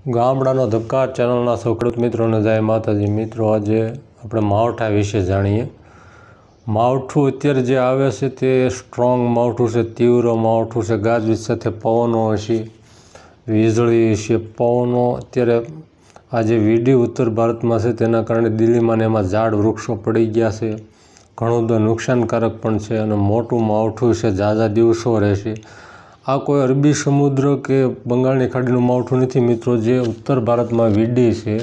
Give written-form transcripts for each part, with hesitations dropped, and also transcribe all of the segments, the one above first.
ગામડાનો ધબકાર ચેનલના સૌ ખેડૂત મિત્રોને જય માતાજી। મિત્રો, આજે આપણે માવઠા વિશે જાણીએ। માવઠું અત્યારે જે આવે છે તે સ્ટ્રોંગ માવઠું છે, તીવ્ર માવઠું છે, ગાજવીજ સાથે પવનો હશે, વીજળી છે, પવનો। અત્યારે આ જે વીડી ઉત્તર ભારતમાં છે તેના કારણે દિલ્હીમાં ને એમાં ઝાડ વૃક્ષો પડી ગયા છે, ઘણું બધું નુકસાનકારક પણ છે અને મોટું માવઠું છે, ઝાઝા દિવસો રહેશે। આ કોઈ અરબી સમુદ્ર કે બંગાળની ખાડીનું માવઠું નથી મિત્રો, જે ઉત્તર ભારતમાં વીડી છે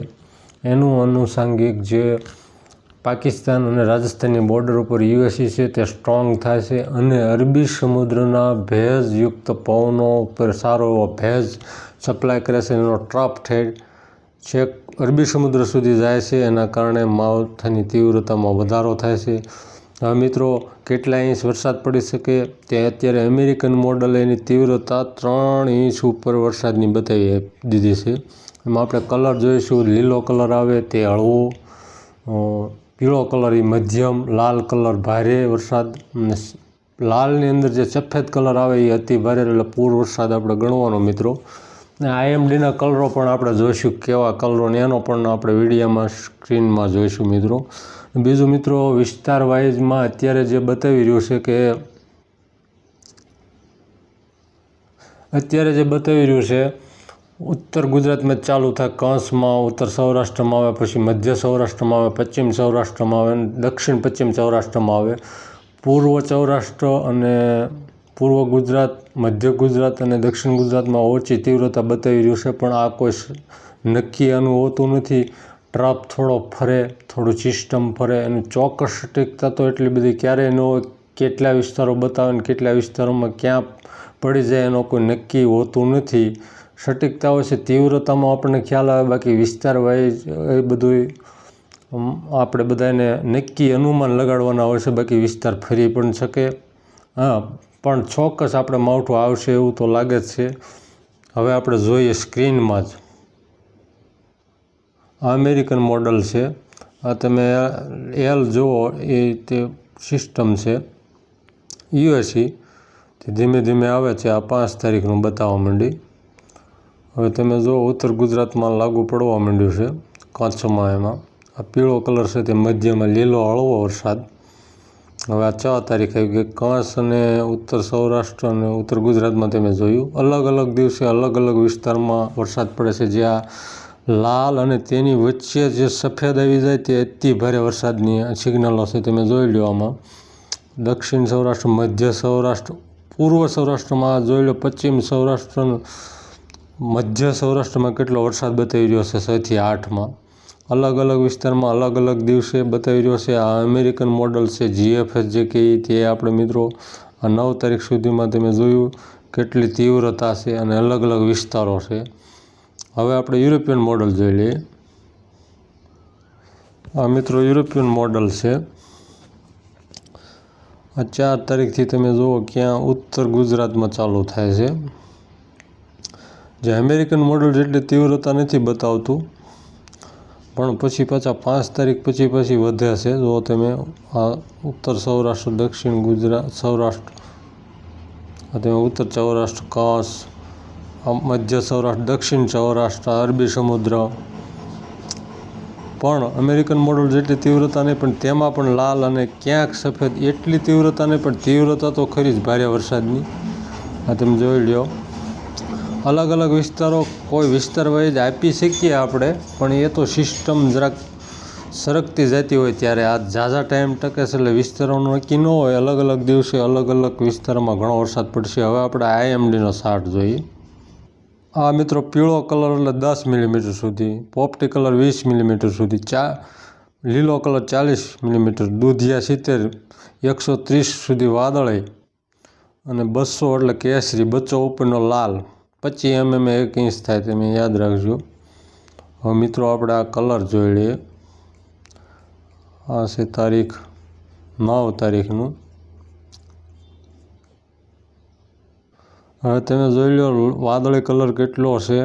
એનું આનુષંગિક જે પાકિસ્તાન અને રાજસ્થાનની બોર્ડર ઉપર યુએસી છે તે સ્ટ્રોંગ થાય છે અને અરબી સમુદ્રના ભેજયુક્ત પવનો ઉપર સારો એવો ભેજ સપ્લાય કરે છે, એનો ટ્રફ થઈ છેક અરબી સમુદ્ર સુધી જાય છે, એના કારણે માવઠાની તીવ્રતામાં વધારો થાય છે। હવે મિત્રો, કેટલા ઇંચ વરસાદ પડી શકે તે અત્યારે અમેરિકન મોડલે એની તીવ્રતા 3 ઇંચ ઉપર વરસાદની બતાવી દીધી છે। એમાં આપણે કલર જોઈશું। લીલો કલર આવે તે હળવો, પીળો કલર એ મધ્યમ, લાલ કલર ભારે વરસાદ, અને લાલની અંદર જે સફેદ કલર આવે એ અતિ ભારે, એટલે પૂર વરસાદ આપણે ગણવાનો મિત્રો। અને આઈએમડીના કલરો પણ આપણે જોઈશું, કેવા કલરો, ને એનો પણ આપણે વિડીયોમાં સ્ક્રીનમાં જોઈશું મિત્રો। બીજું મિત્રો, વિસ્તાર વાઇઝમાં અત્યારે જે બતાવી રહ્યું છે કે ઉત્તર ગુજરાતમાં ચાલુ થાય, કંસમાં ઉત્તર સૌરાષ્ટ્રમાં આવે, પછી મધ્ય સૌરાષ્ટ્રમાં આવે, પશ્ચિમ સૌરાષ્ટ્રમાં આવે, દક્ષિણ પશ્ચિમ સૌરાષ્ટ્રમાં આવે, પૂર્વ સૌરાષ્ટ્ર અને પૂર્વ ગુજરાત, મધ્ય ગુજરાત અને દક્ષિણ ગુજરાતમાં ઓછી તીવ્રતા બતાવી રહ્યું છે, પણ આ કોઈ નક્કી આનું હોતું નથી। ટ્રફ થોડો ફરે, થોડું સિસ્ટમ ફરે, અને ચોક્કસ સટીકતા તો એટલી બધી ક્યારેય ન હોય। કેટલા વિસ્તારો બતાવે ને કેટલા વિસ્તારોમાં ક્યાં પડી જાય એનો કોઈ નક્કી હોતું નથી। સટીકતા હોય છે, તીવ્રતામાં આપણને ખ્યાલ આવે, બાકી વિસ્તાર વાઇઝ એ બધું આપણે બધાને નક્કી અનુમાન લગાડવાના હોય છે, બાકી વિસ્તાર ફરી પણ શકે। હા, પણ ચોક્કસ આપણે માવઠું આવશે એવું તો લાગે જ છે। હવે આપણે જોઈએ સ્ક્રીનમાં જ, આ અમેરિકન મોડલ છે, આ તમે એલ જુઓ એ તે સિસ્ટમ છે યુએસી, તે ધીમે ધીમે આવે છે। આ 5 તારીખનું બતાવવા માંડી। હવે તમે જુઓ ઉત્તર ગુજરાતમાં લાગુ પડવા માંડ્યું છે, કચ્છમાં, એમાં આ પીળો કલર છે તે મધ્યમાં, લીલો હળવો વરસાદ। હવે આ 6 તારીખ આવી ગઈ, કચ્છ અને ઉત્તર સૌરાષ્ટ્ર અને ઉત્તર ગુજરાતમાં તમે જોયું, અલગ અલગ દિવસે અલગ અલગ વિસ્તારમાં વરસાદ પડે છે। જ્યાં લાલ અને તેની વચ્ચે જે સફેદ આવી જાય તે અતિ ભારે વરસાદની સિગ્નલો છે, તમે જોઈ લો। આમાં દક્ષિણ સૌરાષ્ટ્ર, મધ્ય સૌરાષ્ટ્ર, પૂર્વ સૌરાષ્ટ્રમાં જોઈ લો, પશ્ચિમ સૌરાષ્ટ્ર, મધ્ય સૌરાષ્ટ્રમાં કેટલો વરસાદ બતાવી રહ્યો છે 6 થી 8માં, અલગ અલગ વિસ્તારમાં અલગ અલગ દિવસે બતાવી રહ્યો છે। આ અમેરિકન મોડલ છે, જીએફએસ જે કહીએ તે આપણે મિત્રો આ 9 તારીખ સુધીમાં તમે જોયું કેટલી તીવ્રતા છે અને અલગ અલગ વિસ્તારો છે। હવે આપણે યુરોપિયન મોડલ જોઈ લઈએ। આ મિત્રો યુરોપિયન મોડલ છે, આ 4 તારીખથી તમે જુઓ ક્યાં ઉત્તર ગુજરાતમાં ચાલુ થાય છે। જે અમેરિકન મોડલ જેટલી તીવ્રતા નથી બતાવતું, પણ પછી પાછા 5 તારીખ પછી વધે છે। જો તમે આ ઉત્તર સૌરાષ્ટ્ર, દક્ષિણ ગુજરાત સૌરાષ્ટ્ર, આ તમે ઉત્તર સૌરાષ્ટ્ર, કચ્છ, મધ્ય સૌરાષ્ટ્ર, દક્ષિણ સૌરાષ્ટ્ર, અરબી સમુદ્ર, પણ અમેરિકન મોડલ જેટલી તીવ્રતા નહીં, પણ તેમાં પણ લાલ અને ક્યાંક સફેદ, એટલી તીવ્રતા નહીં, પણ તીવ્રતા તો ખરી જ ભારે વરસાદની। આ તમે જોઈ લો, અલગ અલગ વિસ્તારો, કોઈ વિસ્તાર વાઇઝ આપી શકીએ આપણે, પણ એ તો સિસ્ટમ જરાક સરકતી જતી હોય ત્યારે આ ઝાઝા ટાઈમ ટકે છે, એટલે વિસ્તારોનું નક્કી ન હોય। અલગ અલગ દિવસે અલગ અલગ વિસ્તારોમાં ઘણો વરસાદ પડશે। હવે આપણે આઈએમડીનો ચાર્ટ જોઈએ। આ મિત્રો પીળો કલર એટલે 10 મિલીમીટર સુધી, પોપટી કલર 20 મિલીમીટર સુધી, લીલો કલર 40 મિલીમીટર, દૂધિયા 70, 130 સુધી વાદળી, અને 200 એટલે કેસરી, બચ્ચો ઉપરનો લાલ, 25 mm 1 ઇંચ થાય, તમે યાદ રાખજો। હવે મિત્રો આપણે આ કલર જોઈ લઈએ। આ છે તારીખ 9 તારીખનું। હવે તમે જોઈ લો વાદળી કલર કેટલો છે,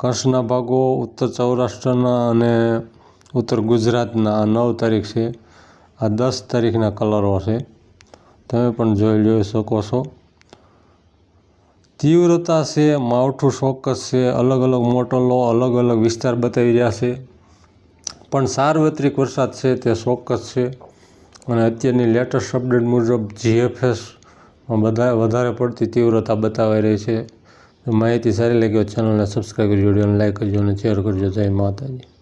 કચ્છના ભાગો, ઉત્તર સૌરાષ્ટ્રના અને ઉત્તર ગુજરાતના આ 9 તારીખ છે। આ 10 તારીખના કલરો છે, તમે પણ જોઈ શકો છો। તીવ્રતા છે, માવઠું ચોક્કસ છે, અલગ અલગ મોડલો અલગ અલગ વિસ્તાર બતાવી રહ્યા છે, પણ સાર્વત્રિક વરસાદ છે તે ચોક્કસ છે. અને અત્યારની લેટેસ્ટ અપડેટ મુજબ GFSમાં વધારે પડતી તીવ્રતા બતાવાઈ રહી છે. માહિતી સારી લાગી હોય ચેનલને સબસ્ક્રાઈબ કરજો, વિડીયોને લાઈક કરજો અને શેર કરજો. જય માતાજી.